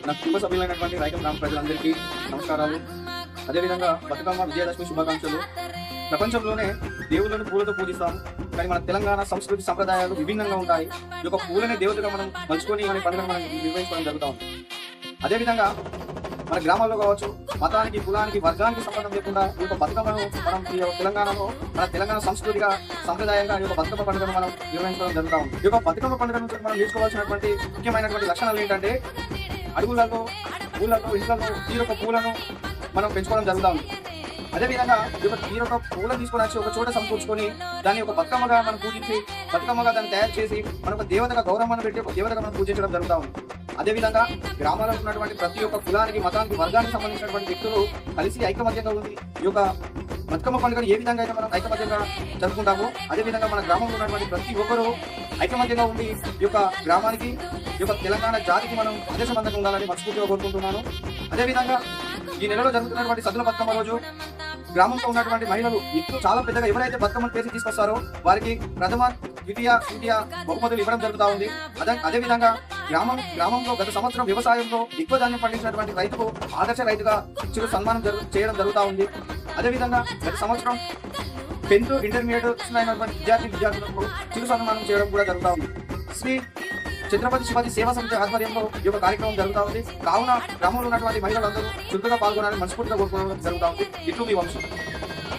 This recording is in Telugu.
నా కుటుంబ సభ్యులైనటువంటి రైతు గ్రామ ప్రజలందరికీ నమస్కారాలు. అదేవిధంగా బతుకమ్మ విజయదశమి శుభాకాంక్షలు. ప్రపంచంలోనే దేవుళ్ళను పూలతో పూజిస్తాం, కానీ మన తెలంగాణ సంస్కృతి సంప్రదాయాలు విభిన్నంగా ఉంటాయి. ఈ యొక్క పూలని దేవతగా మనం మలుచుకొని మన పండుగను మనం నిర్వహించుకోవడం జరుగుతాం. అదేవిధంగా మన గ్రామాల్లో కావచ్చు, మతానికి, కులానికి, వర్గానికి సంబంధం లేకుండా ఈ యొక్క బతుకమ్మను మనం ఈ యొక్క తెలంగాణలో మన తెలంగాణ సంస్కృతిగా సంప్రదాయంగా ఈ యొక్క బతుకమ్మ పండుగను మనం నిర్వహించడం జరుగుతాం. ఈ యొక్క బతుకమ్మ పండుగ నుంచి మనం నేర్చుకోవాల్సినటువంటి ముఖ్యమైనటువంటి లక్షణాలు ఏంటంటే, అడుగులలో, పూలలో, ఇంట్లలో ఈ యొక్క పూలను మనం పెంచుకోవడం జరుగుతాం. అదేవిధంగా ఈ యొక్క పూలను తీసుకొని వచ్చి ఒక చోట సమకూర్చుకొని దాన్ని ఒక బతుకమ్మగా మనం పూజించి, బతుకమ్మగా దాన్ని తయారు చేసి మన ఒక దేవతగా గౌరవాన్ని పెట్టి ఒక దేవతగా మనం పూజించడం జరుగుతాం. అదేవిధంగా గ్రామాల్లో ఉన్నటువంటి ప్రతి ఒక్క కులానికి, మతానికి, వర్గానికి సంబంధించినటువంటి వ్యక్తులు కలిసి ఐకమత్యంగా ఉంది ఈ యొక్క బతుకమ్మ పండుగను ఏ విధంగా అయితే మనం ఐకమత్యంగా జరుపుకుంటామో, అదేవిధంగా మన గ్రామంలో ఉన్నటువంటి ప్రతి ఒక్కరూ ఐకమత్యంగా ఉండి ఈ యొక్క గ్రామానికి, ఈ యొక్క తెలంగాణ జాతికి మనం ఆదేశవంతంగా ఉండాలని మనస్ఫూర్తిగా కోరుకుంటున్నాను. అదేవిధంగా ఈ నెలలో జరుగుతున్నటువంటి సద్దుల బతుకమ్మ రోజు గ్రామంలో ఉన్నటువంటి మహిళలు ఎక్కువ చాలా పెద్దగా ఎవరైతే బతుకమ్మను పేసి తీసుకొస్తారో వారికి ప్రథమ, ద్వితీయ, తృతీయ బహుమతులు ఇవ్వడం జరుగుతూ ఉంది. అదేవిధంగా గ్రామంలో గత సంవత్సరం వ్యవసాయంలో ఎక్కువ ధాన్యం పండించినటువంటి రైతుకు ఆదర్శ రైతుగా చిరు సన్మానం చేయడం జరుగుతూ ఉంది. అదేవిధంగా గత సంవత్సరం 10th, ఇంటర్మీడియట్ అయినటువంటి విద్యార్థులకు చిరు సన్మానం చేయడం కూడా జరుగుతూ ఉంది. శ్రీ ఛత్రపతి శివాజీ సేవా సమితి ఆధ్వర్యంలో ఈ యొక్క కార్యక్రమం జరుగుతూ ఉంది. కావున గ్రామంలో ఉన్నటువంటి మహిళలందరూ చురుకుగా పాల్గొనాలని మనస్ఫూర్తిగా కోరుకోవడం జరుగుతూ ఉంది. ఇట్లు మీ వంశం.